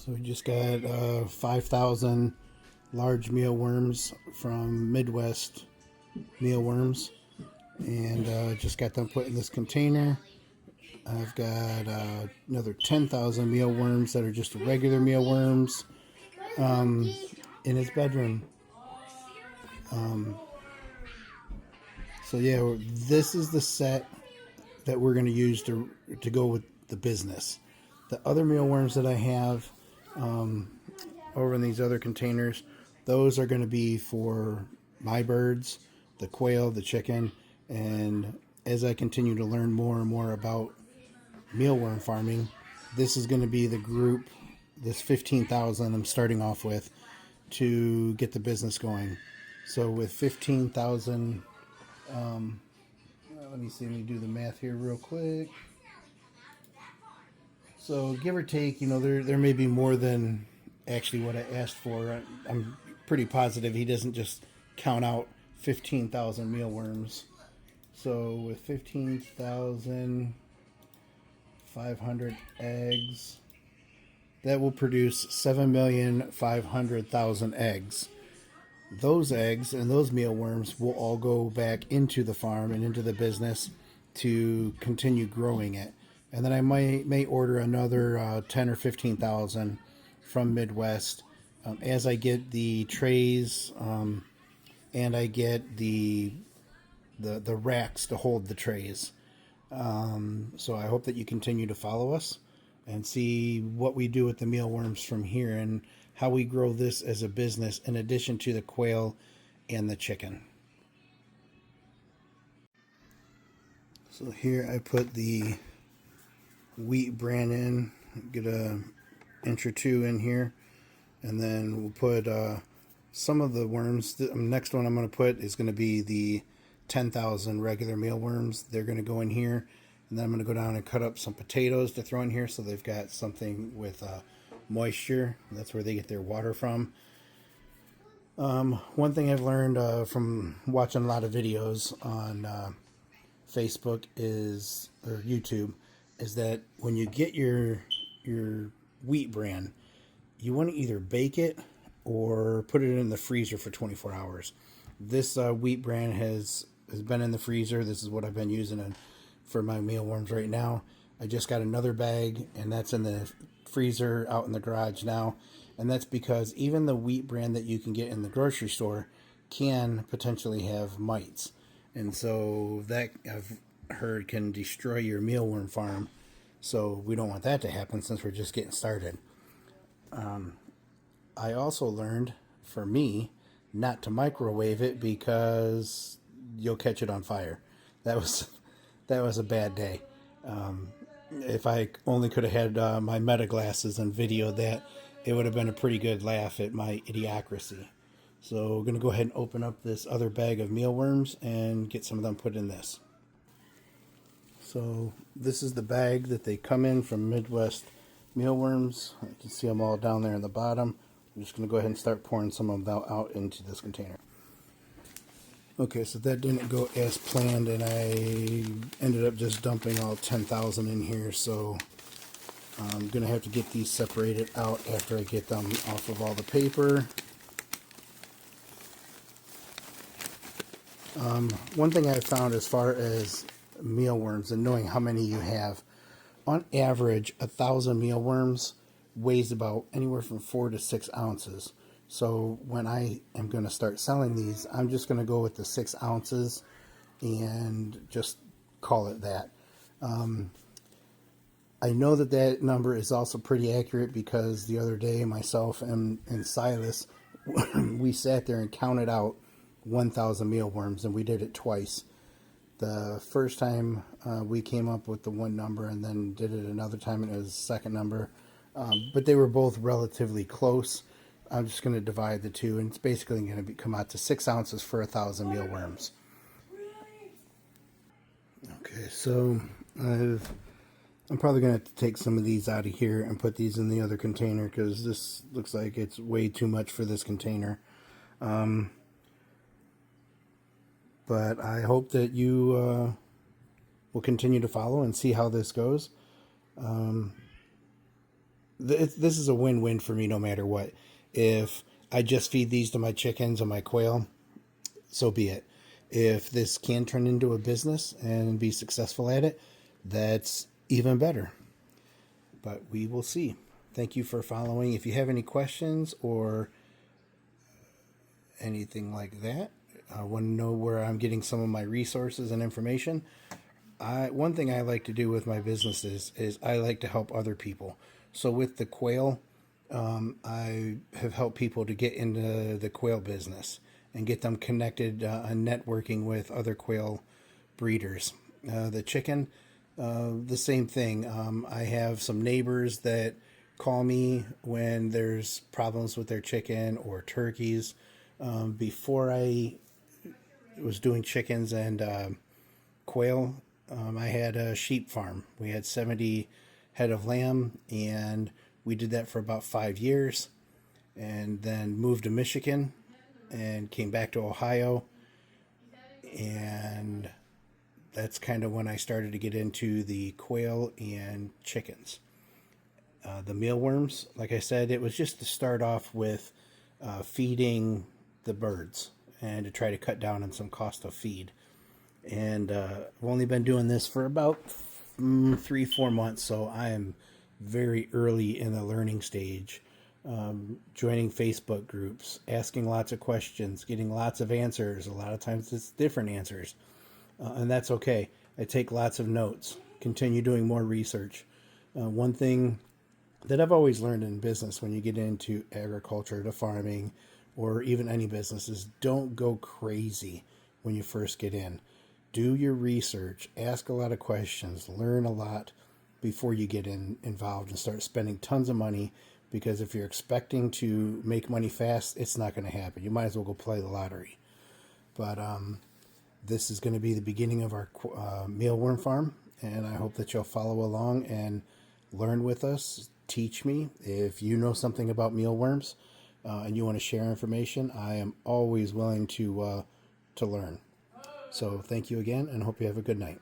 So we just got 5,000 large mealworms from Midwest Mealworms, and just got them put in this container. I've got another 10,000 mealworms that are just regular mealworms in his bedroom. So yeah, this is the set that we're going to use to go with the business. The other mealworms that I have over in these other containers, those are going to be for my birds, the quail, the chicken, and as I continue to learn more and more about mealworm farming, this is going to be the group, this 15,000 I'm starting off with to get the business going. So with 15,000, let me do the math here real quick. So give or take, there may be more than actually what I asked for. I'm pretty positive he doesn't just count out 15,000 mealworms. So with 15,500 eggs, that will produce 7,500,000 eggs. Those eggs and those mealworms will all go back into the farm and into the business to continue growing it. And then I may order another 10 or 15,000 from Midwest as I get the trays and I get the racks to hold the trays. So I hope that you continue to follow us and see what we do with the mealworms from here and how we grow this as a business in addition to the quail and the chicken. So here I put the wheat bran in, get an inch or two in here, and then we'll put some of the worms. The next one I'm going to put is going to be the 10,000 regular mealworms. They're going to go in here, and then I'm going to go down and cut up some potatoes to throw in here so they've got something with moisture. That's where they get their water from. One thing I've learned from watching a lot of videos on Facebook or YouTube is that when you get your wheat bran, you want to either bake it or put it in the freezer for 24 hours. This wheat bran has been in the freezer. This is what I've been using for my mealworms right now. I just got another bag, and that's in the freezer out in the garage now. And that's because even the wheat bran that you can get in the grocery store can potentially have mites. And so that, I've heard, can destroy your mealworm farm. So we don't want that to happen since we're just getting started. I also learned, for me, not to microwave it because you'll catch it on fire. That was a bad day. If I only could have had my meta glasses and videoed that, it would have been a pretty good laugh at my idiocracy. So we're going to go ahead and open up this other bag of mealworms and get some of them put in this. So this is the bag that they come in from Midwest Mealworms. You can see them all down there in the bottom. I'm just going to go ahead and start pouring some of them out into this container. Okay, so that didn't go as planned, and I ended up just dumping all 10,000 in here, so I'm going to have to get these separated out after I get them off of all the paper. One thing I found as far as mealworms and knowing how many you have, on average, 1,000 mealworms weighs about anywhere from 4 to 6 ounces. So when I am going to start selling these, I'm just going to go with the 6 ounces and just call it that. I know that number is also pretty accurate because the other day myself and Silas, we sat there and counted out 1,000 mealworms, and we did it twice. The first time we came up with the one number, and then did it another time, and it was the second number. But they were both relatively close. I'm just going to divide the two, and it's basically going to come out to 6 ounces for 1,000 mealworms. Okay, so I'm probably going to have to take some of these out of here and put these in the other container because this looks like it's way too much for this container. But I hope that you will continue to follow and see how this goes. this is a win-win for me no matter what. If I just feed these to my chickens and my quail, so be it. If this can turn into a business and be successful at it, that's even better. But we will see. Thank you for following. If you have any questions or anything like that, I want to know where I'm getting some of my resources and information. One thing I like to do with my business is I like to help other people. So with the quail, I have helped people to get into the quail business and get them connected on networking with other quail breeders. The chicken, the same thing. I have some neighbors that call me when there's problems with their chicken or turkeys. Before I was doing chickens and quail, I had a sheep farm. We had 70 head of lamb, and we did that for about 5 years, and then moved to Michigan and came back to Ohio. And that's kind of when I started to get into the quail and chickens. The mealworms, like I said, it was just to start off with feeding the birds and to try to cut down on some cost of feed. And I've only been doing this for about 3-4 months, so I am very early in the learning stage. Joining Facebook groups, asking lots of questions, getting lots of answers. A lot of times it's different answers, and that's okay. I take lots of notes, continue doing more research. One thing that I've always learned in business when you get into agriculture, to farming, or even any business is don't go crazy when you first get in. Do your research, ask a lot of questions, learn a lot before you get involved and start spending tons of money, because if you're expecting to make money fast, it's not going to happen. You might as well go play the lottery. But this is going to be the beginning of our mealworm farm, and I hope that you'll follow along and learn with us. Teach me. If you know something about mealworms and you want to share information, I am always willing to learn. So thank you again, and hope you have a good night.